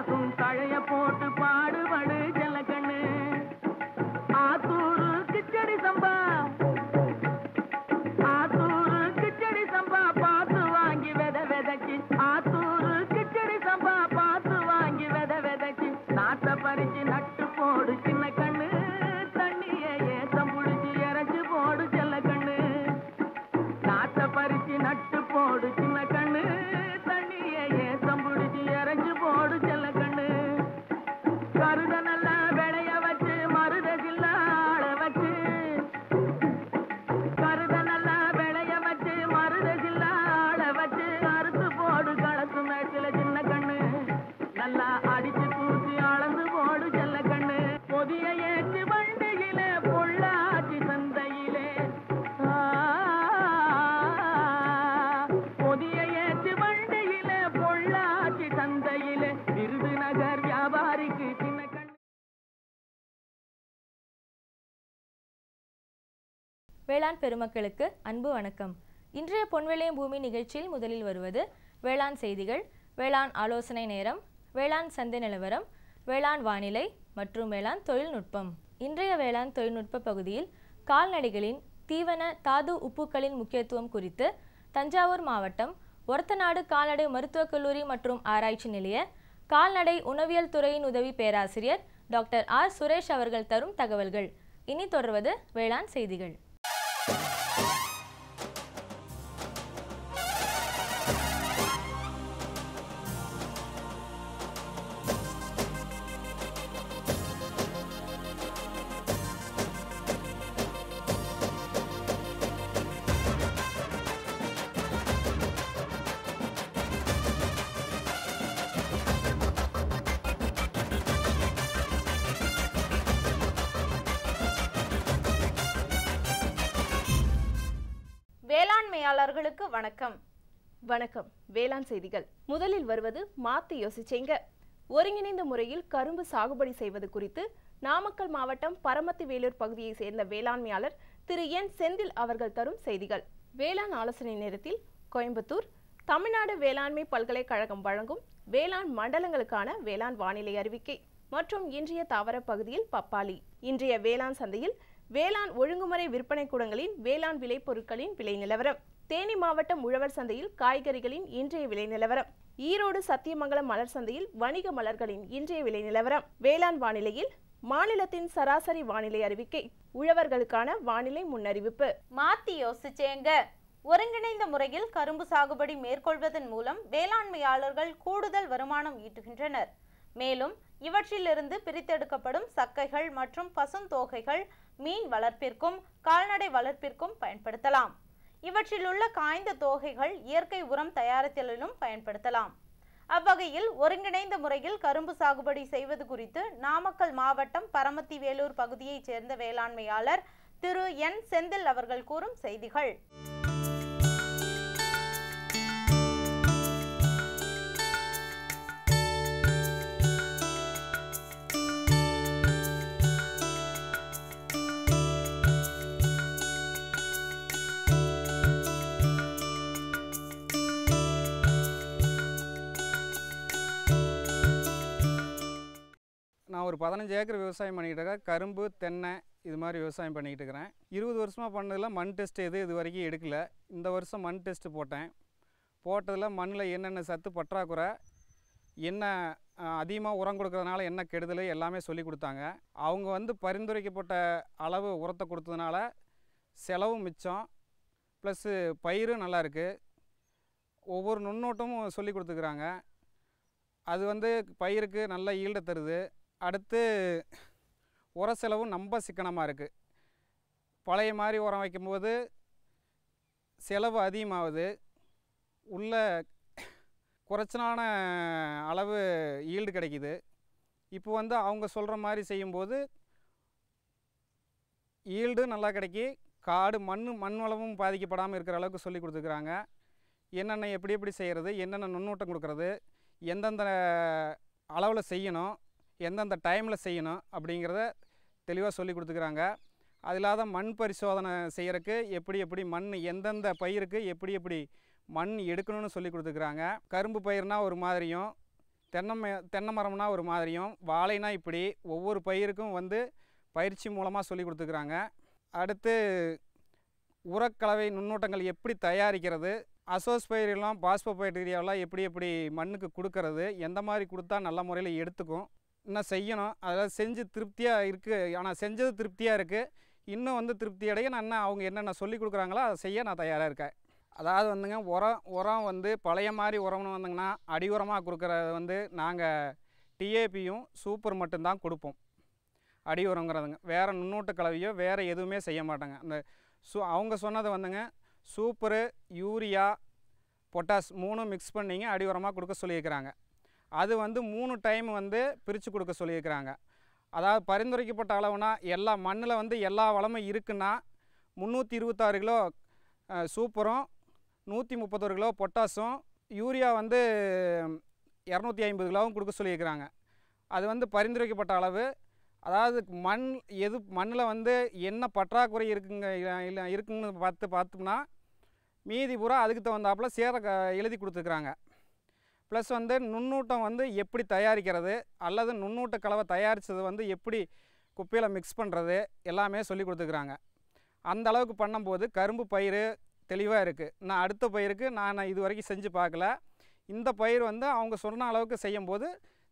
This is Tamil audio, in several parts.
காக்கும் தழைய போட்டு பாடுபடு ஜல்லக்கண்ணு. ஆத்தூரு கிச்சடி சம்பா, ஆத்தூரு கிச்சடி சம்பா பார்த்து வாங்கி வித விதைச்சு, ஆத்தூரு கிச்சடி சம்பா பார்த்து வாங்கி வித விதைச்சு, நாத்த பறிச்சு நட்டு போடு சின்ன கண்ணு. தண்ணிய ஏத்தம் புடிச்சு இறச்சு போடு ஜல்லக்கண்ணு. நாத்த பறிச்சு நட்டு போடு சின்ன கண்ணு. தண்ணிய ஏத்தம் புடிச்சு இறச்சு போடு ஜல்லக்கண்ணு. கருத நல்லா விளைய வச்சு மருத சில்லாள வச்சு, கருத நல்லா விளைய வச்சு மருத சில்லாள வச்சு, அறுத்து போடு களத்து மேட்டில சின்ன கண்ணு. நல்லா அடிச்சு தூக்கி அளந்து போடு ஜல்லக்கண்ணு. பொதிய ஏற்று வண்டியில பொள்ளாச்சி சந்தையிலே, பொதிய ஏற்று வண்டியில பொள்ளாச்சி சந்தையிலே, விருதுநகர் வியாபாரிக்கு சின்ன கண்ணு. வேளாண் பெருமக்களுக்கு அன்பு வணக்கம். இன்றைய பொன்விளையும் பூமி நிகழ்ச்சியில் முதலில் வருவது வேளாண் செய்திகள், வேளாண் ஆலோசனை நேரம், வேளாண் சந்தை நிலவரம், வேளாண் வானிலை மற்றும் வேளாண் தொழில்நுட்பம். இன்றைய வேளாண் தொழில்நுட்ப பகுதியில் கால்நடைகளின் தீவன தாது உப்புக்களின் முக்கியத்துவம் குறித்து தஞ்சாவூர் மாவட்டம் ஒரத்தநாடு கால்நடை மருத்துவக் கல்லூரி மற்றும் ஆராய்ச்சி நிலைய கால்நடை உணவியல் துறையின் உதவி பேராசிரியர் டாக்டர் ஆர் சுரேஷ் அவர்கள் தரும் தகவல்கள். இனி தொடர்வது வேளாண் செய்திகள். வேளாண்மையாளர்களுக்கு வணக்கம். வணக்கம். வேளாண் செய்திகள். முதலில் வருவது மாத்து யோசிச்சேங்க. ஒருங்கிணைந்த முறையில் கரும்பு சாகுபடி செய்வது குறித்து நாமக்கல் மாவட்டம் பரமத்தி வேலூர் பகுதியை சேர்ந்த வேளாண்மையாளர் திரு என் செந்தில் அவர்கள் தரும் செய்திகள். வேளாண் ஆலோசனை நேரத்தில் கோயம்புத்தூர் தமிழ்நாடு வேளாண்மை பல்கலைக்கழகம் வழங்கும் வேளாண் மண்டலங்களுக்கான வேளாண் வானிலை அறிவிக்கை மற்றும் இன்றைய தாவர பகுதியில் பப்பாளி. இன்றைய வேளாண் சந்தையில் வேளாண் ஒழுங்குமுறை விற்பனை கூடங்களின் வேளாண் விளைபொருட்களின் விலை நிலவரம், தேனி மாவட்டம் உழவர் சந்தையில் காய்கறிகளின் இன்றைய விலை நிலவரம், ஈரோடு சத்தியமங்கலம் மலர் சந்தையில் வணிக மலர்களின் இன்றைய விலை நிலவரம். வேளாண் வானிலையில் மாநிலத்தின் சராசரி வானிலை அறிவிக்கை, உழவர்களுக்கான வானிலை முன்னறிவிப்பு. மாத்தி யோசிச்சேங்க. ஒருங்கிணைந்த முறையில் கரும்பு சாகுபடி மேற்கொள்வதன் மூலம் வேளாண்மையாளர்கள் கூடுதல் வருமானம் ஈட்டுகின்றனர். மேலும் இவற்றிலிருந்து பிரித்தெடுக்கப்படும் சக்கைகள் மற்றும் பசுந்தோகைகள் மீன் வளர்ப்பிற்கும் கால்நடை வளர்ப்பிற்கும் பயன்படுத்தலாம். இவற்றில் உள்ள காய்ந்த தோகைகள் இயற்கை உரம் தயாரித்தலிலும் பயன்படுத்தலாம். அவ்வகையில் ஒருங்கிணைந்த முறையில் கரும்பு சாகுபடி செய்வது குறித்து நாமக்கல் மாவட்டம் பரமத்தி வேலூர் பகுதியைச் சேர்ந்த வேளாண்மையாளர் திரு என் செந்தில் அவர்கள் கூறும் செய்திகள். நான் ஒரு 15 ஏக்கர் விவசாயம் பண்ணிக்கிட்டு இருக்கேன். கரும்பு, தென்னை இது மாதிரி விவசாயம் பண்ணிக்கிட்டு இருக்கிறேன். 20 வருஷமாக பண்ணதில் மண் டெஸ்ட் இது வரைக்கும் எடுக்கலை. இந்த வருஷம் மண் டெஸ்ட்டு போட்டேன். போட்டதில் மண்ணில் என்னென்ன சத்து பற்றாக்குறை, என்ன அதிகமாக உரம் கொடுக்கறதுனால என்ன கெடுதல் எல்லாமே சொல்லி கொடுத்தாங்க. அவங்க பரிந்துரைக்கப்பட்ட அளவு உரத்தை கொடுத்ததுனால செலவும் மிச்சம், ப்ளஸ்ஸு பயிரும் நல்லா இருக்குது. ஒவ்வொரு நுண்ணோட்டமும் சொல்லி கொடுத்துக்கிறாங்க. அது பயிருக்கு நல்ல ஈல்டை தருது. அடுத்து உர செலவும் ரொம்ப சிக்கனமாக இருக்குது. பழைய மாதிரி உரம் வைக்கும்போது செலவு அதிகமாகுது. உள்ள குறைச்சலான அளவு ஈல்டு கிடைக்கிது. இப்போ அவங்க சொல்கிற மாதிரி செய்யும்போது ஈல்டு நல்லா கிடைக்கி, காடு மண் வளமும் பாதிக்கப்படாமல் இருக்கிற அளவுக்கு சொல்லி கொடுத்துக்கிறாங்க. என்னென்ன எப்படி செய்கிறது, என்னென்ன நுண்ணூட்டம் கொடுக்குறது, எந்தெந்த அளவில் செய்யணும், எந்தெந்த டைமில் செய்யணும் அப்படிங்கிறத தெளிவாக சொல்லி கொடுத்துக்கிறாங்க. அது இல்லாத மண் பரிசோதனை செய்கிறதுக்கு எப்படி மண் எந்தெந்த பயிருக்கு எப்படி மண் எடுக்கணும்னு சொல்லி கொடுத்துக்கிறாங்க. கரும்பு பயிர்னால் ஒரு மாதிரியும், தென்னை மரம்னா ஒரு மாதிரியும், வாழைனா இப்படி ஒவ்வொரு பயிருக்கும் வந்து பயிற்சி மூலமாக சொல்லி கொடுத்துக்கிறாங்க. அடுத்து உரக்கலவை நுண்ணோட்டங்கள் எப்படி தயாரிக்கிறது, அசோஸ்பைரிலாம் பாஸ்போபைட்டீரியாவெலாம் எப்படி எப்படி மண்ணுக்கு கொடுக்கறது, எந்த மாதிரி கொடுத்தா நல்ல முறையில் எடுத்துக்கும், இன்னும் செய்யணும். அதெல்லாம் செஞ்சு திருப்தியாக இருக்குது. ஆனால் செஞ்சது திருப்தியாக இருக்குது. இன்னும் வந்து திருப்தி அடைய நான் அவங்க என்னென்ன சொல்லி கொடுக்குறாங்களோ அதை செய்ய நான் தயாராக இருக்கேன். அதாவது வந்துங்க உரம் வந்து பழைய மாதிரி உரம்னு வந்தங்கன்னா அடி உரமாக கொடுக்குறது வந்து நாங்கள் டிஏபியும் சூப்பர் மட்டும்தான் கொடுப்போம். அடி உரங்கிறதுங்க வேறு நுண்ணூட்ட கலவையோ வேறு எதுவுமே செய்ய மாட்டாங்க. அந்த அவங்க சொன்னது வந்துங்க சூப்பரு, யூரியா, பொட்டாஸ் 3 மிக்ஸ் பண்ணிங்க அடி உரமாக கொடுக்க சொல்லியிருக்கிறாங்க. அது வந்து 3 டைம் வந்து பிரித்து கொடுக்க சொல்லியிருக்கிறாங்க. அதாவது பரிந்துரைக்கப்பட்ட அளவுனா எல்லா மண்ணில் வந்து எல்லா வளமும் இருக்குன்னா 326 கிலோ சூப்பரும், 131 கிலோ பொட்டாஸும், யூரியா வந்து 250 கிலோவும் கொடுக்க சொல்லியிருக்கிறாங்க. அது வந்து பரிந்துரைக்கப்பட்ட அளவு. அதாவது மண்ணில் வந்து என்ன பற்றாக்குறை இல்லை இருக்குன்னு பார்த்தோம்னா மீதி பூரா அதுக்கு தகுந்தாப்பில் எழுதி கொடுத்துருக்குறாங்க. ப்ளஸ் வந்து நுண்ணூட்டம் வந்து எப்படி தயாரிக்கிறது, அல்லது நுண்ணூட்ட கலவை தயாரித்தது வந்து எப்படி குப்பையில் மிக்ஸ் பண்ணுறது எல்லாமே சொல்லி கொடுத்துருக்குறாங்க. அந்த அளவுக்கு பண்ணும்போது கரும்பு பயிர் தெளிவாக இருக்குது. நான் அடுத்த பயிருக்கு நான் இது வரைக்கும் செஞ்சு பார்க்கல. இந்த பயிர் வந்து அவங்க சொன்ன அளவுக்கு செய்யும்போது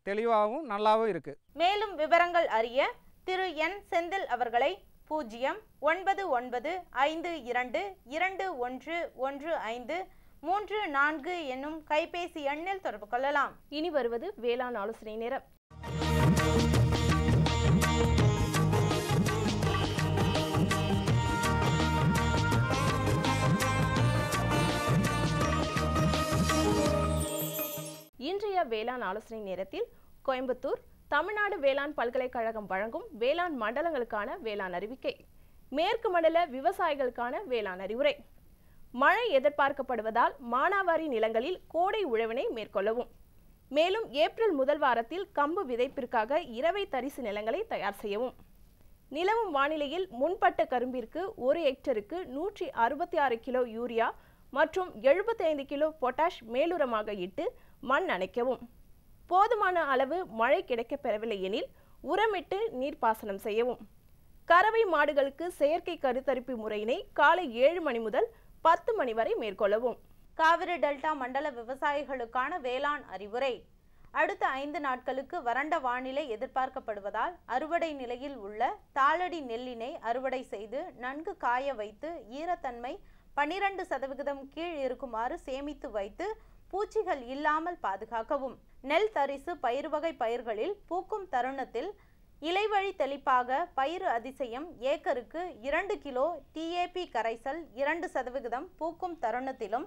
தெளிவாகவும் நல்லாவும் இருக்குது. மேலும் விவரங்கள் அறிய திரு என் செந்தில் அவர்களை 0959221534 என்னும் கைபேசி எண்ணில் தொடர்பு கொள்ளலாம். இனி வருவது வேளாண் ஆலோசனை நேரம். இன்றைய வேளாண் ஆலோசனை நேரத்தில் கோயம்புத்தூர் தமிழ்நாடு வேளாண் பல்கலைக்கழகம் வழங்கும் வேளாண் மண்டலங்களுக்கான வேளாண் அறிவிக்கை, மேற்கு மண்டல விவசாயிகளுக்கான வேளாண் அறிவுரை, மழை எதிர்பார்க்கப்படுவதால் மானாவாரி நிலங்களில் கோடை உழவினை மேற்கொள்ளவும், மேலும் ஏப்ரல் முதல் வாரத்தில் கம்பு விதைப்பிற்காக இரவை தரிசு நிலங்களை தயார் செய்யவும், நிலவும் வானிலையில் முன்பட்ட கரும்பிற்கு 1 ஹெக்டருக்கு 166 கிலோ யூரியா மற்றும் 75 கிலோ பொட்டாஷ் மேலுரமாக இட்டு மண் அணைக்கவும், போதுமான அளவு மழை கிடைக்கப் பெறவில்லை எனில் உரமிட்டு நீர்ப்பாசனம் செய்யவும், கறவை மாடுகளுக்கு செயற்கை கருத்தரிப்பு முறையினை காலை 7 மணி முதல் 10 மணி வரை மேற்கொள்ளவும். காவிரி டெல்டா மண்டல விவசாயிகளுக்கான வேளாண் அறிவுரை. அடுத்த 5 நாட்களுக்கு வறண்ட வானிலை எதிர்பார்க்கப்படுவதால் அறுவடை நிலையில் உள்ள தாளடி நெல்லினை அறுவடை செய்து நன்கு காய வைத்து ஈரத்தன்மை 12% கீழ் இருக்குமாறு சேமித்து வைத்து பூச்சிகள் இல்லாமல் பாதுகாக்கவும். நெல் தரிசு பயிர் வகை பயிர்களில் பூக்கும் தருணத்தில் இலைவழி தெளிப்பாக பயிர் அதிசயம் ஏக்கருக்கு 2 கிலோ டிஏபி கரைசல் 2% பூக்கும் தருணத்திலும்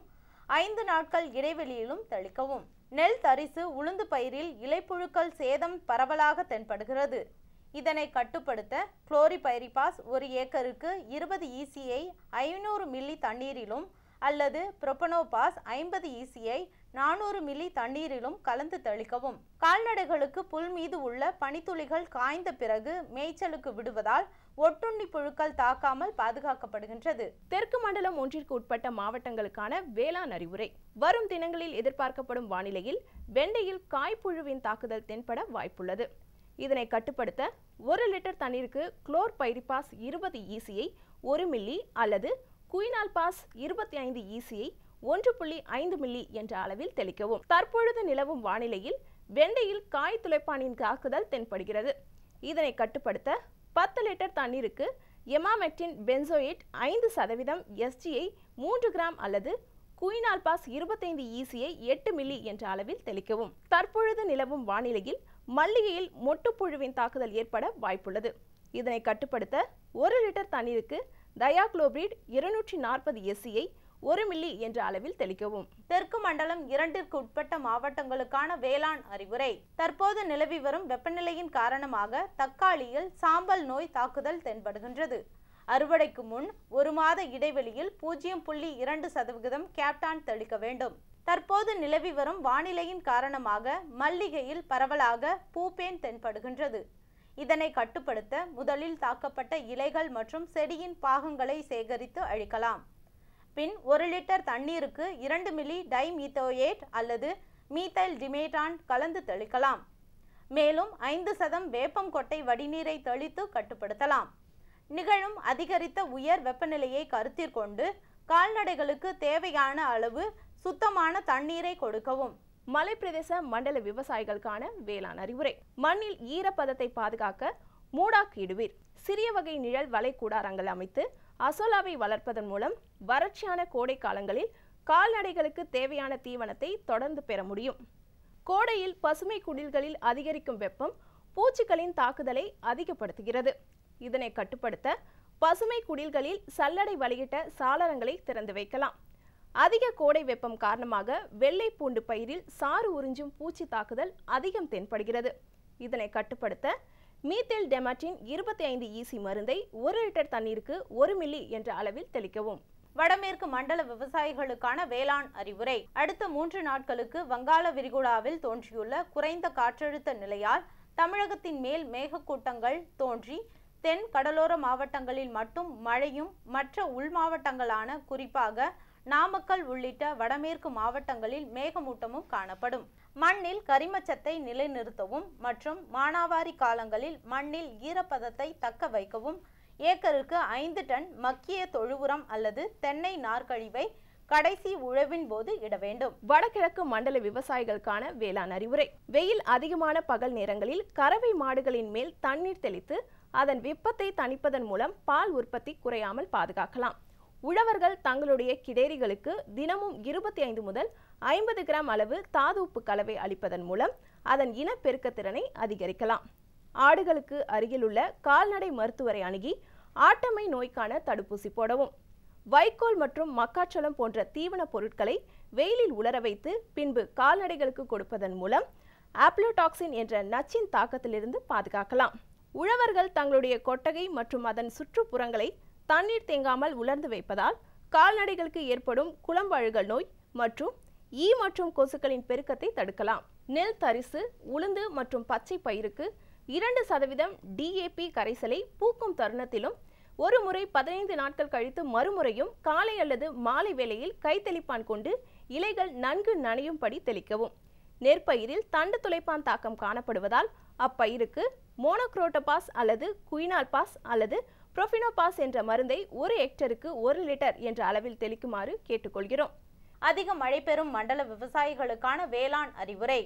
5 நாட்கள் இடைவெளியிலும் தெளிக்கவும். நெல் தரிசு உளுந்து பயிரில் இலைப்புழுக்கள் சேதம் பரவலாக தென்படுகிறது. இதனை கட்டுப்படுத்த குளோரிபைரிபாஸ் 1 ஏக்கருக்கு 20 ECயை 500 மில்லி தண்ணீரிலும் அல்லது புரோபனோபாஸ் 50 ECயை 400 மில்லி தண்ணீரிலும் கலந்து தெளிக்கவும். கால்நடைகளுக்கு புல் மீது உள்ள பனித்துளிகள் காய்ந்த பிறகு மேய்ச்சலுக்கு விடுவதால் ஒட்டுண்ணி புழுக்கள் தாக்காமல் பாதுகாக்கப்படுகின்றது. தெற்கு மண்டலம் 1ற்கு உட்பட்ட மாவட்டங்களுக்கான வேளாண் அறிவுரை. வரும் தினங்களில் எதிர்பார்க்கப்படும் வானிலையில் வெண்டையில் காய்ப்புழுவின் தாக்குதல் தென்பட வாய்ப்புள்ளது. இதனை கட்டுப்படுத்த 1 லிட்டர் தண்ணீருக்கு குளோர்பைரிபாஸ் 20 ECயை 1 மில்லி அல்லது குயினால்பாஸ் 25 ECயை 1.5 மில்லி என்ற அளவில் தெளிக்கவும். தற்பொழுது நிலவும் வானிலையில் வெண்டையில் காய் துளைப்பானின் தாக்குதல் தென்படுகிறது. இதனை கட்டுப்படுத்த 10 லிட்டர் தண்ணீருக்கு எமாமெக்டின் பென்சோயேட் 5% SGயை 3 கிராம் அல்லது குயினால்பாஸ் 25 ECயை 8 மில்லி என்ற அளவில் தெளிக்கவும். தற்பொழுது நிலவும் வானிலையில் மல்லிகையில் மொட்டுப்புழுவின் தாக்குதல் ஏற்பட வாய்ப்புள்ளது. இதனை கட்டுப்படுத்த 1 லிட்டர் தண்ணீருக்கு டயாக்ளோபிரிட் 240 SCயை 1 மில்லி என்ற அளவில் தெளிக்கவும். தெற்கு மண்டலம் 2ற்கு உட்பட்ட மாவட்டங்களுக்கான வேளாண் அறிவுரை. தற்போது நிலவி வரும் வெப்பநிலையின் காரணமாக தக்காளியில் சாம்பல் நோய் தாக்குதல் தென்படுகின்றது. அறுவடைக்கு முன் 1 மாத இடைவெளியில் 0.2% கேப்டான் தெளிக்க வேண்டும். தற்போது நிலவி வரும் வானிலையின் காரணமாக மல்லிகையில் பரவலாக பூப்பேன் தென்படுகின்றது. இதனை கட்டுப்படுத்த முதலில் தாக்கப்பட்ட இலைகள் மற்றும் செடியின் பாகங்களை சேகரித்து அழிக்கலாம். பின் 1 லிட்டர் தண்ணீருக்கு 2 மில்லி டைமீத்தோயேட் அல்லது மீத்தைல் டிமேட்டான் கலந்து தெளிக்கலாம். மேலும் 5% வேப்பம் கொட்டை வடிநீரை தெளித்து கட்டுப்படுத்தலாம். நிகழும் அதிகரித்த உயர் வெப்பநிலையை கருத்தில் கொண்டு கால்நடைகளுக்கு தேவையான அளவு சுத்தமான தண்ணீரை கொடுக்கவும். மலைப்பிரதேச மண்டல விவசாயிகளுக்கான வேளாண் அறிவுரை. மண்ணில் ஈரப்பதத்தை பாதுகாக்க மூடாக்கு இடுவீர். சிறிய வகை நிழல் வலை கூடாரங்கள் அமைத்து அசோலாவை வளர்ப்பதன் மூலம் வறட்சியான கோடை காலங்களில் கால்நடைகளுக்கு தேவையான தீவனத்தை தொடர்ந்து பெற முடியும். கோடையில் பசுமை குடில்களில் அதிகரிக்கும் வெப்பம் பூச்சிகளின் தாக்குதலை அதிகப்படுத்துகிறது. இதனை கட்டுப்படுத்த பசுமை குடில்களில் சல்லடை வழியிட்ட சாளரங்களை திறந்து வைக்கலாம். அதிக கோடை வெப்பம் காரணமாக வெள்ளை பூண்டு பயிரில் சாறு உறிஞ்சும் பூச்சி தாக்குதல் அதிகம் தென்படுகிறது. இதனை கட்டுப்படுத்த மீத்தேல் டெமாட்டின் 25 EC மருந்தை 1 லிட்டர் தண்ணீருக்கு 1 மில்லி என்ற அளவில் தெளிக்கவும். வடமேற்கு மண்டல விவசாயிகளுக்கான வேளாண் அறிவுரை. அடுத்த 3 நாட்களுக்கு வங்காள விரிகுடாவில் தோன்றியுள்ள குறைந்த காற்றழுத்த நிலையால் தமிழகத்தின் மேல் மேகக்கூட்டங்கள் தோன்றி தென் கடலோர மாவட்டங்களில் மட்டும் மழையும் மற்ற உள் மாவட்டங்களான குறிப்பாக நாமக்கல் உள்ளிட்ட வடமேற்கு மாவட்டங்களில் மேகமூட்டமும் காணப்படும். மண்ணில் கரிமச்சத்தை நிலைநிறுத்தவும் மற்றும் மானாவாரி காலங்களில் மண்ணில் ஈரப்பதத்தை தக்க வைக்கவும் ஏக்கருக்கு 5 டன் மக்கிய தொழு உரம் அல்லது தென்னை நார்க்கழிவை கடைசி உழவின் போது இட வேண்டும். வடகிழக்கு மண்டல விவசாயிகளுக்கான வேளாண் அறிவுரை. வெயில் அதிகமான பகல் நேரங்களில் கறவை மாடுகளின் மேல் தண்ணீர் தெளித்து அதன் வெப்பத்தை தணிப்பதன் மூலம் பால் உற்பத்தி குறையாமல் பாதுகாக்கலாம். உழவர்கள் தங்களுடைய கிடேரிகளுக்கு தினமும் 25 முதல் 50 கிராம் அளவு தாது உப்பு கலவை அளிப்பதன் மூலம் அதன் இனப்பெருக்கத்திறனை அதிகரிக்கலாம். ஆடுகளுக்கு அருகிலுள்ள கால்நடை மருத்துவரை அணுகி ஆட்டமை நோய்க்கான தடுப்பூசி போடவும். வைக்கோல் மற்றும் மக்காச்சோளம் போன்ற தீவன பொருட்களை வெயிலில் உலர வைத்து பின்பு கால்நடைகளுக்கு கொடுப்பதன் மூலம் ஆப்ளோடாக்சின் என்ற நச்சின் தாக்கத்திலிருந்து பாதுகாக்கலாம். உழவர்கள் தங்களுடைய கொட்டகை மற்றும் அதன் சுற்றுப்புறங்களை தண்ணீர் தேங்காமல் உலர்ந்து வைப்பதால் கால்நடைகளுக்கு ஏற்படும் குளம்பழுகல் நோய் மற்றும் ஈ மற்றும் கொசுக்களின் பெருக்கத்தை தடுக்கலாம். நெல் தரிசு, உளுந்து மற்றும் பச்சை பயிருக்கு 2% DAP கரைசலை பூக்கும் தருணத்திலும் ஒரு முறை 15 நாட்கள் கழித்து மறுமுறையும் காலை அல்லது மாலை வேளையில் கைத்தெளிப்பான் கொண்டு இலைகள் நன்கு நனையும்படி தெளிக்கவும். நெற்பயிரில் தண்டு துளைப்பான் தாக்கம் காணப்படுவதால் அப்பயிருக்கு மோனோக்ரோட்டோபாஸ் அல்லது குயினால்பாஸ் அல்லது புரோஃபினோபாஸ் என்ற மருந்தை 1 ஹெக்டருக்கு 1 லிட்டர் என்ற அளவில் தெளிக்குமாறு கேட்டுக்கொள்கிறோம். அதிக மழை பெறும் மண்டல விவசாயிகளுக்கான வேளாண் அறிவுரை.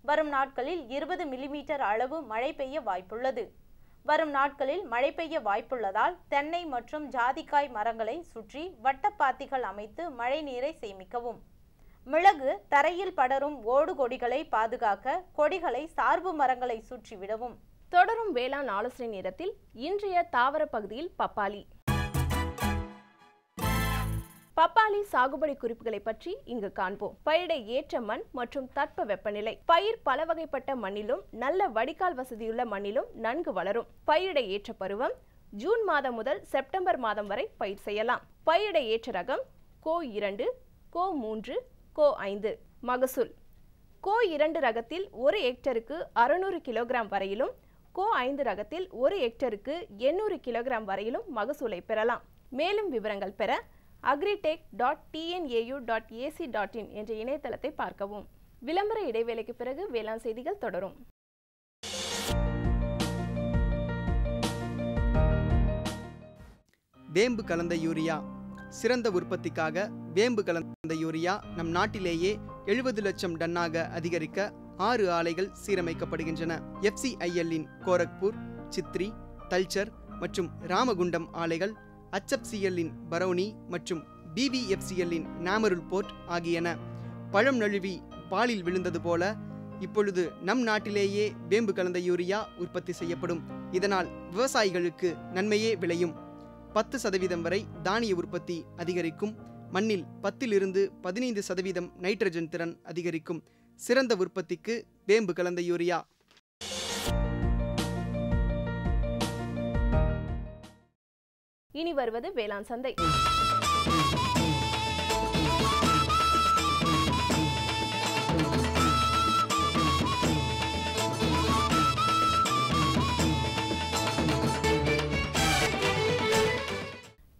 வரும் நாட்களில் 20 மில்லிமீட்டர் அளவு மழை பெய்ய வாய்ப்புள்ளது. வரும் நாட்களில் மழை பெய்ய வாய்ப்புள்ளதால் தென்னை மற்றும் ஜாதிக்காய் மரங்களை சுற்றி வட்டப்பாத்திகள் அமைத்து மழை நீரை சேமிக்கவும். மிளகு தரையில் படரும் ஓடு கொடிகளை பாதுகாக்க கொடிகளை சார்பு மரங்களை சுற்றி விடவும். தொடரும் வேளாண் ஆலோசனை நேரத்தில் இன்றைய தாவர பகுதியில் பப்பாளி சாகுபடி குறிப்புகளை பற்றி இங்கு காண்போம். பயிரிட ஏற்ற மண் மற்றும் தட்ப வெப்பநிலை. பயிர் பல வகைப்பட்ட மண்ணிலும் நல்ல வடிகால் வசதியுள்ள மண்ணிலும் நன்கு வளரும். பயிரிட ஏற்ற பருவம் ஜூன் மாதம் முதல் செப்டம்பர் மாதம் வரை பயிர் செய்யலாம். பயிரிட ஏற்ற ரகம் கோ 2, கோ 3, கோ 5. மகசூல் கோ 2 ரகத்தில் 1 ஹெக்டருக்கு 600 கிலோகிராம் வரையிலும், கோ 5 ரகத்தில் 1 ஹெக்டருக்கு 800 கிலோகிராம் வரையிலும் மகசூலை பெறலாம். மேலும் விவரங்கள் பெற agritech.tnau.ac.in என்ற இணையதளத்தை பார்க்கவும். விளம்பர இடைவேளைக்கு பிறகு வேளாண் செய்திகள் தொடரும். வேம்பு கலந்த யூரியா. சிறந்த உற்பத்திக்காக வேம்பு கலந்த யூரியா நம் நாட்டிலேயே 70 லட்சம் டன்னாக அதிகரிக்க 6 ஆலைகள் சீரமைக்கப்படுகின்றன. FCIL-இன் கோரக்பூர், சித்ரி, தல்ச்சர் மற்றும் ராமகுண்டம் ஆலைகள், HFCL-இன் பரௌனி மற்றும் BVFCL-இன் நாமருல் போர்ட் ஆகியன. பழம் நழுவி பாலில் விழுந்தது போல இப்பொழுது நம் நாட்டிலேயே வேம்பு கலந்த யூரியா உற்பத்தி செய்யப்படும். இதனால் விவசாயிகளுக்கு நன்மையே விளையும். 10% வரை தானிய உற்பத்தி அதிகரிக்கும். மண்ணில் 10 to 15% நைட்ரஜன் திறன் அதிகரிக்கும். சிறந்த உற்பத்திக்கு வேம்பு கலந்த யூரியா. இனி வருவது வேளாண் சந்தை.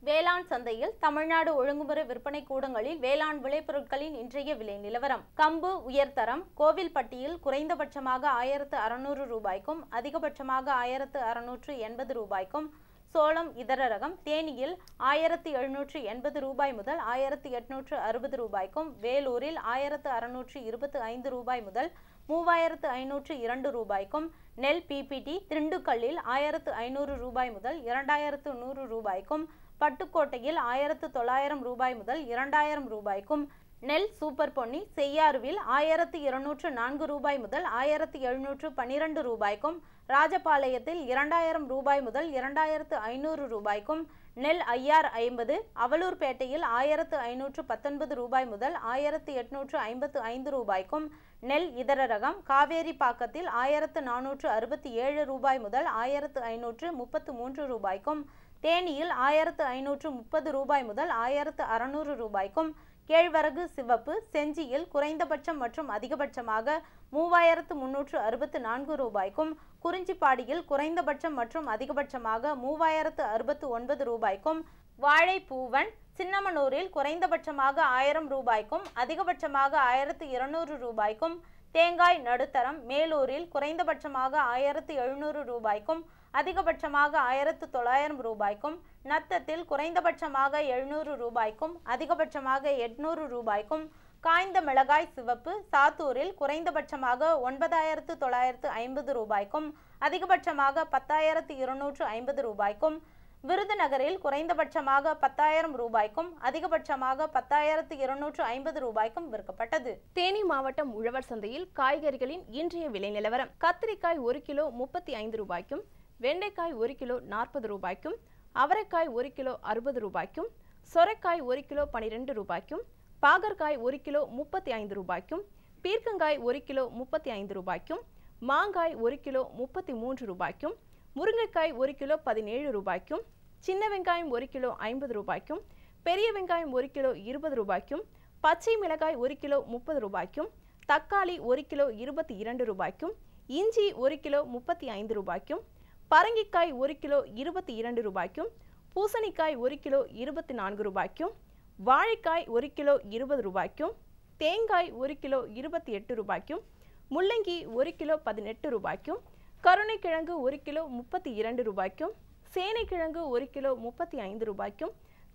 வேளாண் சந்தையில் தமிழ்நாடு ஒழுங்குமுறை விற்பனை கூடங்களில் வேளாண் விளைபொருட்களின் இன்றைய விலை நிலவரம். கம்பு உயர்தரம் கோவில்பட்டியில் குறைந்தபட்சமாக 1600 ரூபாய்க்கும் அதிகபட்சமாக 1680 ரூபாய்க்கும், சோளம் இதர ரகம் தேனியில் 1780 ரூபாய் முதல் 1860 ரூபாய்க்கும், வேலூரில் 1625 ரூபாய் முதல் 3502 ரூபாய்க்கும், நெல் பிபிடி திண்டுக்கல்லில் 1500 ரூபாய் முதல் 2100 ரூபாய்க்கும், பட்டுக்கோட்டையில் 1900 ரூபாய் முதல் 2000 ரூபாய்க்கும், நெல் சூப்பர் பொன்னி செய்யாறுவில் 1204 ரூபாய் முதல் 1712 ரூபாய்க்கும், ராஜபாளையத்தில் 2000 ரூபாய் முதல் 2500 ரூபாய்க்கும், நெல் ஐஆர் 50 அவலூர்பேட்டையில் 1519 ரூபாய் முதல் 1855 ரூபாய்க்கும், நெல் இதர ரகம் காவேரிப்பாக்கத்தில் 1467 ரூபாய் முதல் 1533 ரூபாய்க்கும், தேனியில் 1530 ரூபாய் முதல் 1600 ரூபாய்க்கும், கேழ்வரகு சிவப்பு செஞ்சியில் குறைந்தபட்சம் மற்றும் அதிகபட்சமாக 3364 ரூபாய்க்கும், குறிஞ்சிப்பாடியில் குறைந்தபட்சம் மற்றும் அதிகபட்சமாக 3069 ரூபாய்க்கும், வாழைப்பூவன் சின்னமனூரில் குறைந்தபட்சமாக 1000 ரூபாய்க்கும் அதிகபட்சமாக 1200 ரூபாய்க்கும், தேங்காய் நடுத்தரம் மேலூரில் குறைந்தபட்சமாக 1700 ரூபாய்க்கும் அதிகபட்சமாக 1900 ரூபாய்க்கும், நத்தத்தில் குறைந்தபட்சமாக 700 ரூபாய்க்கும் அதிகபட்சமாக 800 ரூபாய்க்கும், காய்ந்த மிளகாய் சிவப்பு சாத்தூரில் குறைந்தபட்சமாக 9950 ரூபாய்க்கும் அதிகபட்சமாக 10250 ரூபாய்க்கும், விருதுநகரில் குறைந்தபட்சமாக 10,000 ரூபாய்க்கும் அதிகபட்சமாக 10,250 ரூபாய்க்கும் விற்கப்பட்டது. தேனி மாவட்டம் உழவர் சந்தையில் காய்கறிகளின் இன்றைய விலை நிலவரம். கத்திரிக்காய் 1 கிலோ 35 ரூபாய்க்கும், வெண்டைக்காய் 1 கிலோ 40 ரூபாய்க்கும், அவரைக்காய் 1 கிலோ 60 ரூபாய்க்கும், சொரைக்காய் 1 கிலோ 12 ரூபாய்க்கும், பாகற்காய் 1 கிலோ 35 ரூபாய்க்கும், பீர்க்கங்காய் 1 கிலோ 35 ரூபாய்க்கும், மாங்காய் 1 கிலோ 33 ரூபாய்க்கும், முருங்கைக்காய் 1 கிலோ 17 ரூபாய்க்கும், சின்ன வெங்காயம் 1 கிலோ 50 ரூபாய்க்கும், பெரிய வெங்காயம் 1 கிலோ 20 ரூபாய்க்கும், பச்சை மிளகாய் 1 கிலோ 30 ரூபாய்க்கும், தக்காளி 1 கிலோ 22 ரூபாய்க்கும், இஞ்சி 1 கிலோ 35 ரூபாய்க்கும், பரங்கிக்காய் 1 கிலோ 22 ரூபாய்க்கும், பூசணிக்காய் 1 கிலோ 24 ரூபாய்க்கும், வாழைக்காய் 1 கிலோ 20 ரூபாய்க்கும், தேங்காய் 1 கிலோ 28 ரூபாய்க்கும், முள்ளங்கி 1 கிலோ 18 ரூபாய்க்கும், கருணைக்கிழங்கு 1 கிலோ 32 ரூபாய்க்கும், சேனைக்கிழங்கு 1 கிலோ 35 ரூபாய்க்கும்,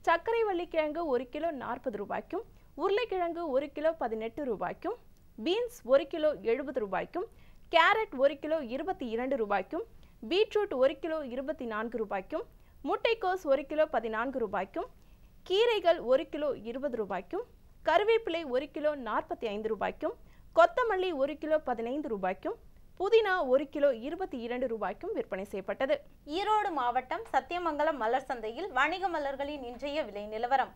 சர்க்கரை வள்ளிக்கிழங்கு 1 கிலோ 40 ரூபாய்க்கும், உருளைக்கிழங்கு 1 கிலோ 18 ரூபாய்க்கும், பீன்ஸ் 1 கிலோ 70 ரூபாய்க்கும், கேரட் 1 கிலோ 22 ரூபாய்க்கும், பீட்ரூட் 1 கிலோ 24 ரூபாய்க்கும், முட்டைக்கோஸ் 1 கிலோ 14 ரூபாய்க்கும், கீரைகள் 1 கிலோ 20 ரூபாய்க்கும், கருவேப்பிலை 1 கிலோ 45 ரூபாய்க்கும், கொத்தமல்லி 1 கிலோ 15 ரூபாய்க்கும், புதினா 1 கிலோ 22 ரூபாய்க்கும் விற்பனை செய்யப்பட்டது. ஈரோடு மாவட்டம் சத்தியமங்கலம் மலர் சந்தையில் வணிக மலர்களின் இன்றைய விலை நிலவரம்.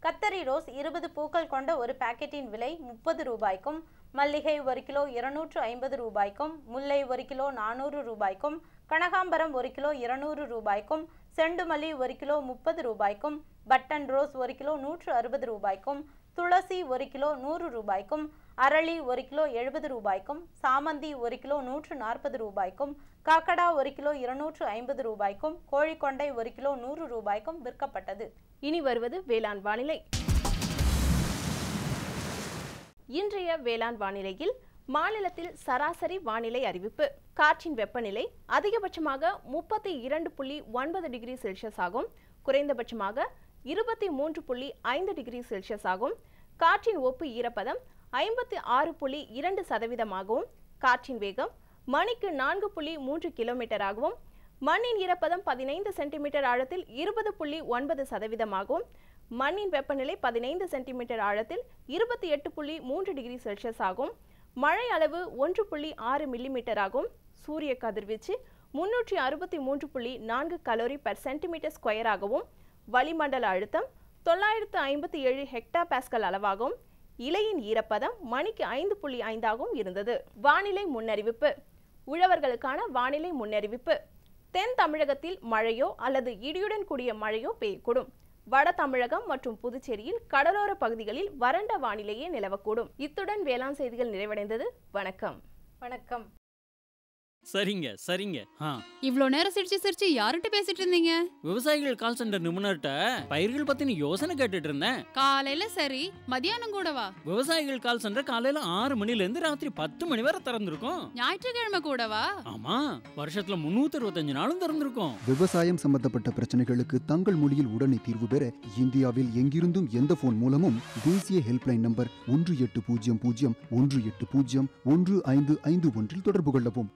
கத்தரி ரோஸ் 20 பூக்கள் கொண்ட ஒரு பாக்கெட்டின் விலை 30 ரூபாய்க்கும், மல்லிகை 1 கிலோ 250 ரூபாய்க்கும், முல்லை 1 கிலோ 400 ரூபாய்க்கும், கனகாம்பரம் 1 கிலோ 200 ரூபாய்க்கும், செண்டுமல்லி 1 கிலோ 30 ரூபாய்க்கும், பட்டன் ரோஸ் 1 கிலோ 160 ரூபாய்க்கும், துளசி 1 கிலோ 100 ரூபாய்க்கும், அரளி 1 கிலோ 70 ரூபாய்க்கும், சாமந்தி 1 கிலோ 140 ரூபாய்க்கும், காக்கடா 1 கிலோ 250 ரூபாய்க்கும், கோழிக்கொண்டை 1 கிலோ 100 ரூபாய்க்கும் விற்கப்பட்டது. இனி வருவது வேளாண் வானிலை. இன்றைய வேளாண் வானிலையில் மாநிலத்தில் சராசரி வானிலை அறிவிப்பு. காற்றின் வெப்பநிலை அதிகபட்சமாக 32.9 டிகிரி செல்சியஸ் ஆகும், குறைந்தபட்சமாக 23.5 டிகிரி செல்சியஸ் ஆகும். காற்றின் ஒப்பு ஈரப்பதம் 56.2% காற்றின் வேகம் மணிக்கு 4.3 கிலோமீட்டராகவும், மண்ணின் ஈரப்பதம் 15 சென்டிமீட்டர் ஆழத்தில் 20.9%, மண்ணின் வெப்பநிலை 15 சென்டிமீட்டர் ஆழத்தில் 28.3 டிகிரி செல்சியஸ் ஆகும். மழை அளவு 1.6 மில்லிமீட்டர் ஆகும். சூரிய கதிர்வீச்சு 363.4 கலோரி பெர் சென்டிமீட்டர் ஸ்கொயர் ஆகவும், வளிமண்டல அழுத்தம் 957 ஹெக்டா பாஸ்கல் அளவாகவும், இலையின் ஈரப்பதம் மணிக்கு 5.5 ஆகவும் இருந்தது. வானிலை முன்னறிவிப்பு. உழவர்களுக்கான வானிலை முன்னறிவிப்பு. தென் தமிழகத்தில் மழையோ அல்லது இடியுடன் கூடிய மழையோ பெய்யக்கூடும். வட தமிழகம் மற்றும் புதுச்சேரியில் கடலோர பகுதிகளில் வறண்ட வானிலையே நிலவக்கூடும். இத்துடன் வேளாண் செய்திகள் நிறைவடைந்தது. வணக்கம். வணக்கம். சரிங்க சரிங்க. இவ்ளோ நேரம் சிரிச்சு சிரிச்சு யார்கிட்ட பேசிட்டு இருந்தீங்க? விவசாயிகள் கால் சென்டர் நிபுணர்கிட்ட பயிர்கள் பத்தின யோசனை கேட்டுட்டு இருந்தேன். காலையில சரி, மதியானம் கூடவா? விவசாயிகள் கால் சென்டர் காலையில 6 மணில இருந்து ராத்திரி 10 மணி வரை திறந்திருக்கும். ஞாயிற்றுக்கிழமை கூடவா? ஆமா, வருஷத்துல 365 நாளும் திறந்திருக்கும். விவசாயம் சம்பந்தப்பட்ட பிரச்சனைகளுக்கு தங்கள் மொழியில் உடனே தீர்வு பெற இந்தியாவில் எங்கிருந்தும் எந்த போன் மூலமும் தேசிய ஹெல்ப்லைன் நம்பர் 1800 தொடர்பு கொள்ளவும்.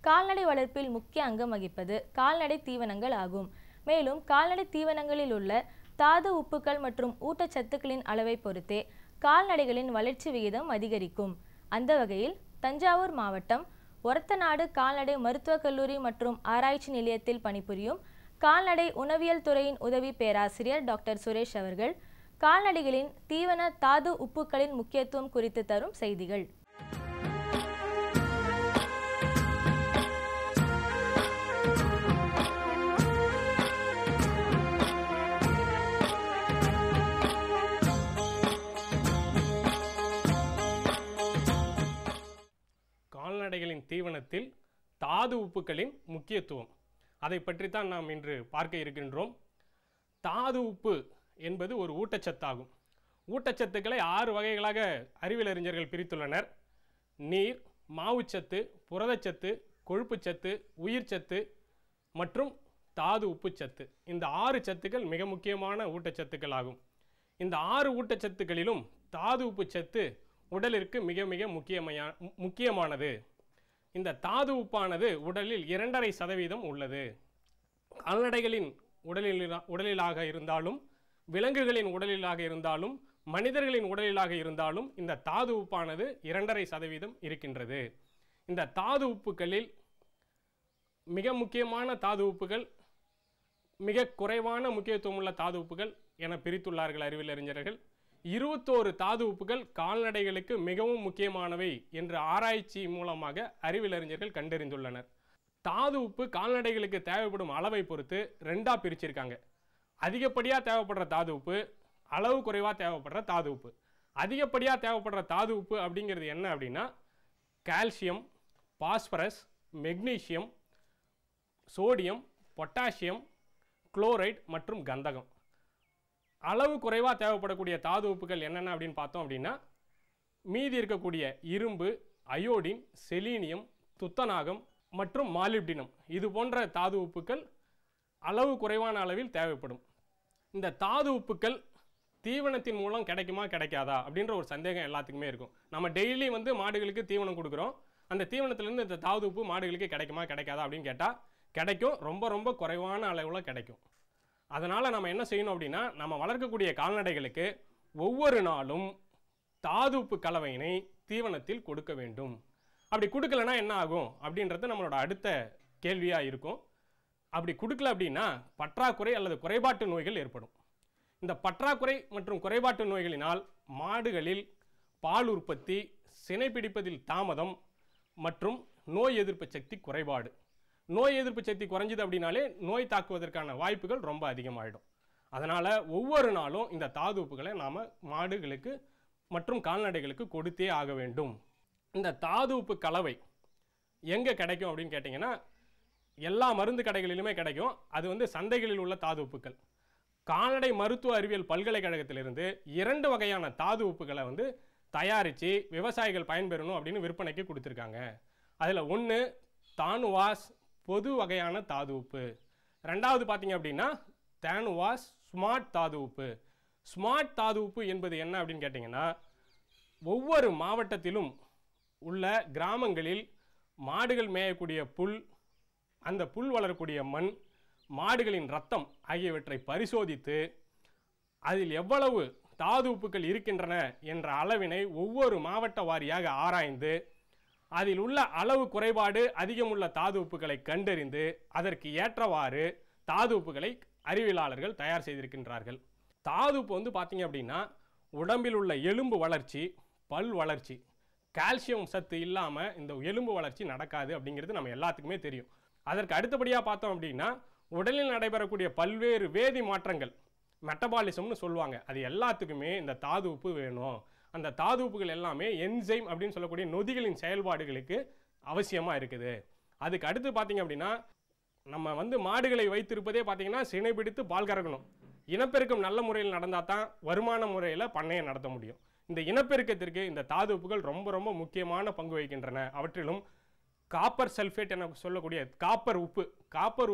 கால்நடை வளர்ப்பில் முக்கிய அங்கம் வகிப்பது கால்நடை தீவனங்கள் ஆகும். மேலும் கால்நடை தீவனங்களில் உள்ள தாது உப்புக்கள் மற்றும் ஊட்டச்சத்துக்களின் அளவை பொறுத்தே கால்நடைகளின் வளர்ச்சி விகிதம் அதிகரிக்கும். அந்த வகையில் தஞ்சாவூர் மாவட்டம் ஒரத்தநாடு கால்நடை மருத்துவக் கல்லூரி மற்றும் ஆராய்ச்சி நிலையத்தில் பணிபுரியும் கால்நடை உணவியல் துறையின் உதவி பேராசிரியர் டாக்டர் சுரேஷ் அவர்கள் கால்நடைகளின் தீவன தாது உப்புக்களின் முக்கியத்துவம் குறித்து தரும் செய்திகள். கால்நடைகளின் தீவனத்தில் தாது உப்புக்களின் முக்கியத்துவம், அதை பற்றித்தான் நாம் இன்று பார்க்க இருக்கின்றோம். தாது உப்பு என்பது ஒரு ஊட்டச்சத்தாகும். ஊட்டச்சத்துக்களை 6 வகைகளாக அறிவியல் அறிஞர்கள் பிரித்துள்ளனர். நீர், மாவுச்சத்து, புரதச்சத்து, கொழுப்புச்சத்து, உயிர்ச்சத்து மற்றும் தாது உப்புச்சத்து. இந்த 6 சத்துக்கள் மிக முக்கியமான ஊட்டச்சத்துக்கள் ஆகும். இந்த 6 ஊட்டச்சத்துக்களிலும் தாது உப்புச்சத்து உடலிற்கு மிக மிக முக்கியமானது. இந்த தாது உப்பானது உடலில் 2.5% உள்ளது. கால்நடைகளின் உடலிலாக இருந்தாலும், விலங்குகளின் உடலிலாக இருந்தாலும், மனிதர்களின் உடலிலாக இருந்தாலும் இந்த தாது உப்பானது 2.5% இருக்கின்றது. இந்த தாது உப்புகளில் மிக முக்கியமான தாது உப்புகள், மிக குறைவான முக்கியத்துவம் உள்ள தாது உப்புகள் என பிரித்துள்ளார்கள் அறிவியல் அறிஞர்கள். 21 தாது உப்புகள் கால்நடைகளுக்கு மிகவும் முக்கியமானவை என்று ஆராய்ச்சி மூலமாக அறிவியல் அறிஞர்கள் கண்டறிந்துள்ளனர். தாது உப்பு கால்நடைகளுக்கு தேவைப்படும் அளவை பொறுத்து 2ஆக பிரிச்சிருக்காங்க. அதிகப்படியாக தேவைப்படுற தாது உப்பு, அளவு குறைவாக தேவைப்படுற தாது உப்பு. அதிகப்படியாக தேவைப்படுற தாது உப்பு அப்படிங்கிறது என்ன அப்படின்னா calcium, phosphorus, magnesium, sodium, potassium, chloride மற்றும் கந்தகம். அளவு குறைவாக தேவைப்படக்கூடிய தாது உப்புகள் என்னென்ன அப்படின்னு பார்த்தோம் அப்படின்னா மீதி இருக்கக்கூடிய இரும்பு, அயோடின், செலீனியம், துத்தநாகம் மற்றும் மாலிப்டினம் இது போன்ற தாது உப்புக்கள் அளவு குறைவான அளவில் தேவைப்படும். இந்த தாது உப்புக்கள் தீவனத்தின் மூலம் கிடைக்குமா கிடைக்காதா அப்படின்ற ஒரு சந்தேகம் எல்லாத்துக்குமே இருக்கும். நம்ம டெய்லி மாடுகளுக்கு தீவனம் கொடுக்குறோம். அந்த தீவனத்திலேருந்து இந்த தாது உப்பு மாடுகளுக்கு கிடைக்குமா கிடைக்காதா அப்படின்னு கேட்டால் கிடைக்கும். ரொம்ப ரொம்ப குறைவான அளவில் கிடைக்கும். அதனால் நம்ம என்ன செய்யணும் அப்படின்னா நம்ம வளர்க்கக்கூடிய கால்நடைகளுக்கு ஒவ்வொரு நாளும் தாது உப்பு கலவையினை தீவனத்தில் கொடுக்க வேண்டும். அப்படி கொடுக்கலனா என்ன ஆகும் அப்படின்றது நம்மளோட அடுத்த கேள்வியாக இருக்கும். அப்படி கொடுக்கல அப்படின்னா பற்றாக்குறை அல்லது குறைபாட்டு நோய்கள் ஏற்படும். இந்த பற்றாக்குறை மற்றும் குறைபாட்டு நோய்களினால் மாடுகளில் பால் உற்பத்தி, சினை பிடிப்பதில் தாமதம் மற்றும் நோய் எதிர்ப்பு சக்தி குறைபாடு. நோய் எதிர்ப்பு சக்தி குறைஞ்சிது அப்படின்னாலே நோய் தாக்குவதற்கான வாய்ப்புகள் ரொம்ப அதிகமாகிடும். அதனால் ஒவ்வொரு நாளும் இந்த தாது உப்புகளை நாம் மாடுகளுக்கு மற்றும் கால்நடைகளுக்கு கொடுத்தே ஆக வேண்டும். இந்த தாது உப்பு கலவை எங்கே கிடைக்கும் அப்படின்னு கேட்டிங்கன்னா எல்லா மருந்து கடைகளிலுமே கிடைக்கும். அது சந்தைகளில் உள்ள தாது உப்புக்கள். கால்நடை மருத்துவ அறிவியல் பல்கலைக்கழகத்திலிருந்து 2 வகையான தாது உப்புகளை தயாரித்து விவசாயிகள் பயன்பெறணும் அப்படின்னு விற்பனைக்கு கொடுத்துருக்காங்க. அதில் ஒன்று தானுவாஸ் பொது வகையான தாது உப்பு, 2வது பார்த்தீங்க அப்படின்னா தானுவாஸ் ஸ்மார்ட் தாது உப்பு. ஸ்மார்ட் தாது உப்பு என்பது என்ன அப்படின்னு கேட்டிங்கன்னா ஒவ்வொரு மாவட்டத்திலும் உள்ள கிராமங்களில் மாடுகள் மேயக்கூடிய புல், அந்த புல் வளரக்கூடிய மண், மாடுகளின் இரத்தம் ஆகியவற்றை பரிசோதித்து அதில் எவ்வளவு தாது உப்புக்கள் இருக்கின்றன என்ற அளவினை ஒவ்வொரு மாவட்ட வாரியாக ஆராய்ந்து அதில் உள்ள அளவு குறைபாடு அதிகமுள்ள தாது உப்புக்களை கண்டறிந்து அதற்கு ஏற்றவாறு தாது உப்புகளை அறிவியலாளர்கள் தயார் செய்திருக்கின்றார்கள். தாது உப்பு வந்து பார்த்தீங்க அப்படின்னா உடம்பில் உள்ள எலும்பு வளர்ச்சி, பல் வளர்ச்சி, கால்சியம் சத்து இல்லாமல் இந்த எலும்பு வளர்ச்சி நடக்காது அப்படிங்கிறது நம்ம எல்லாத்துக்குமே தெரியும். அதற்கு அடுத்தபடியாக பார்த்தோம் அப்படின்னா உடலில் நடைபெறக்கூடிய பல்வேறு வேதி மாற்றங்கள், மெட்டபாலிசம்னு சொல்லுவாங்க, அது எல்லாத்துக்குமே இந்த தாது உப்பு வேணும். அந்த தாது உப்புகள் எல்லாமே என்சைம் அப்படின்னு சொல்லக்கூடிய நொதிகளின் செயல்பாடுகளுக்கு அவசியமாக இருக்குது. அதுக்கு அடுத்து பார்த்தீங்க அப்படின்னா நம்ம வந்து மாடுகளை வைத்திருப்பதே பார்த்தீங்கன்னா சினை பிடித்து பால் கறக்கணும். இனப்பெருக்கம் நல்ல முறையில் நடந்தால் தான் வருமான முறையில் பண்ணையை நடத்த முடியும். இந்த இனப்பெருக்கத்திற்கு இந்த தாது உப்புகள் ரொம்ப ரொம்ப முக்கியமான பங்கு வகிக்கின்றன. அவற்றிலும் காப்பர் சல்ஃபேட் என சொல்லக்கூடிய காப்பர்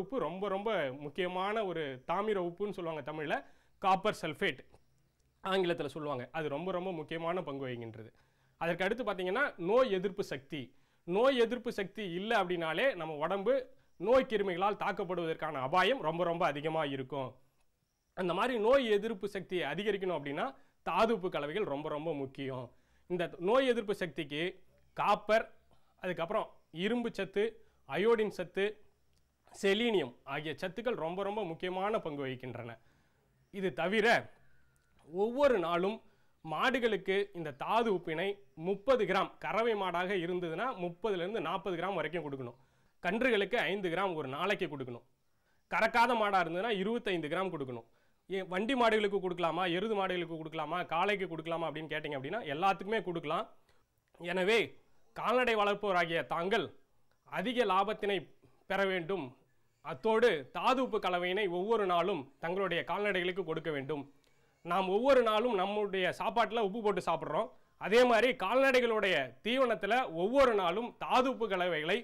உப்பு ரொம்ப ரொம்ப முக்கியமான ஒரு தாமிர உப்புன்னு சொல்லுவாங்க தமிழில், காப்பர் சல்ஃபேட் ஆங்கிலத்தில் சொல்லுவாங்க. அது ரொம்ப ரொம்ப முக்கியமான பங்கு வகிக்கின்றது. அதற்கு அடுத்து பார்த்தீங்கன்னா நோய் எதிர்ப்பு சக்தி இல்லை அப்படின்னாலே நம்ம உடம்பு நோய் கிருமிகளால் தாக்கப்படுவதற்கான அபாயம் ரொம்ப ரொம்ப அதிகமாக இருக்கும். அந்த மாதிரி நோய் எதிர்ப்பு சக்தியை அதிகரிக்கணும் அப்படின்னா தாது உப்பு கலவைகள் ரொம்ப ரொம்ப முக்கியம். இந்த நோய் எதிர்ப்பு சக்திக்கு காப்பர், அதுக்கப்புறம் இரும்பு சத்து, அயோடின் சத்து, செலீனியம் ஆகிய சத்துக்கள் ரொம்ப ரொம்ப முக்கியமான பங்கு வகிக்கின்றன. இது தவிர ஒவ்வொரு நாளும் மாடுகளுக்கு இந்த தாது உப்பினை 30 கிராம், கறவை மாடாக இருந்ததுன்னா 30லேருந்து 40 கிராம் வரைக்கும் கொடுக்கணும். கன்றுகளுக்கு 5 கிராம் ஒரு நாளைக்கு கொடுக்கணும். கறக்காத மாடாக இருந்ததுன்னா 25 கிராம் கொடுக்கணும். வண்டி மாடுகளுக்கு கொடுக்கலாமா, எருது மாடுகளுக்கு கொடுக்கலாமா, காளைக்கு கொடுக்கலாமா அப்படின்னு கேட்டிங்க அப்படின்னா எல்லாத்துக்குமே கொடுக்கலாம். எனவே கால்நடை வளர்ப்போராகிய தாங்கள் அதிக லாபத்தினை பெற வேண்டும், அத்தோடு தாது உப்பு கலவையினை ஒவ்வொரு நாளும் தங்களுடைய கால்நடைகளுக்கு கொடுக்க வேண்டும். நாம் ஒவ்வொரு நாளும் நம்முடைய சாப்பாட்டில் உப்பு போட்டு சாப்பிட்றோம். அதே மாதிரி கால்நடைகளுடைய தீவனத்தில் ஒவ்வொரு நாளும் தாது உப்பு கலவைகளை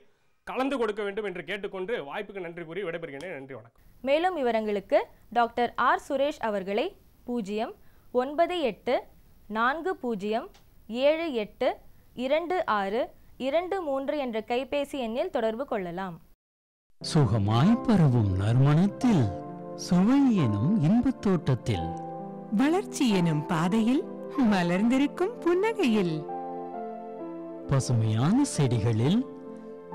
கலந்து கொடுக்க வேண்டும் என்று கேட்டுக்கொண்டு வாய்ப்புக்கு நன்றி கூறி விடைபெறுகிறேன். நன்றி, வணக்கம். மேலும் விவரங்களுக்கு டாக்டர் ஆர் சுரேஷ் அவர்களை 09840782623 என்ற கைபேசி எண்ணில் தொடர்பு கொள்ளலாம். சுகமாய் பரவும் நறுமணத்தில், சுவை எனும் இன்பத் தோட்டத்தில், வளர்ச்சி எனும் பாதையில், மலர்ந்திருக்கும் புன்னகையில், பசுமையான செடிகளில்,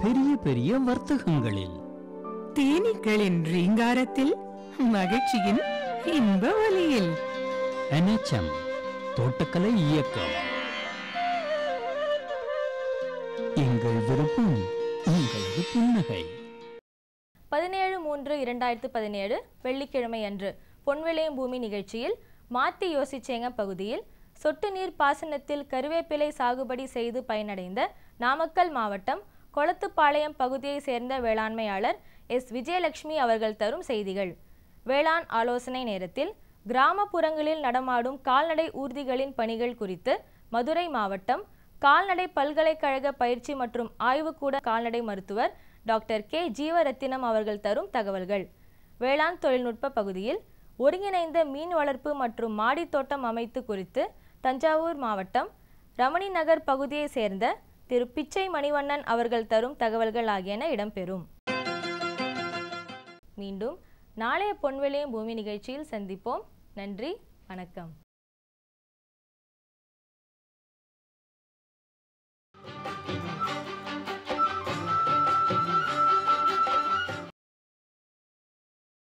பெரிய பெரிய வர்த்தகங்களில், தேனீக்களின் ரீங்காரத்தில், மகிழ்ச்சியின் இன்ப ஒலியில். NHM தோட்டக்கலை இயக்கம். எங்கள் விருப்பம் உங்களது புன்னகை. 17/3/2017 வெள்ளிக்கிழமை அன்று பொன்விளையும் பூமி நிகழ்ச்சியில் மாத்தி யோசிச்சேங்க பகுதியில் சொட்டு நீர் பாசனத்தில் கருவேப்பிலை சாகுபடி செய்து பயனடைந்த நாமக்கல் மாவட்டம் கொளத்துப்பாளையம் பகுதியை சேர்ந்த வேளாண்மையாளர் எஸ். விஜயலட்சுமி அவர்கள் தரும் செய்திகள். வேளாண் ஆலோசனை நேரத்தில் கிராமப்புறங்களில் நடமாடும் கால்நடை ஊர்திகளின் பணிகள் குறித்து மதுரை மாவட்டம் கால்நடை பல்கலைக்கழக பயிற்சி மற்றும் ஆய்வுக்கூட கால்நடை மருத்துவர் டாக்டர் கே. ஜீவரத்தினம் அவர்கள் தரும் தகவல்கள். வேளாண் தொழில்நுட்ப பகுதியில் ஒருங்கிணைந்த மீன் வளர்ப்பு மற்றும் மாடித்தோட்டம் அமைத்து குறித்து தஞ்சாவூர் மாவட்டம் ரமணி நகர் பகுதியை சேர்ந்த திரு பிச்சை மணிவண்ணன் அவர்கள் தரும் தகவல்கள் ஆகியன இடம்பெறும். மீண்டும் நாளைய பொன்விளையும் பூமி நிகழ்ச்சியில் சந்திப்போம். நன்றி, வணக்கம்.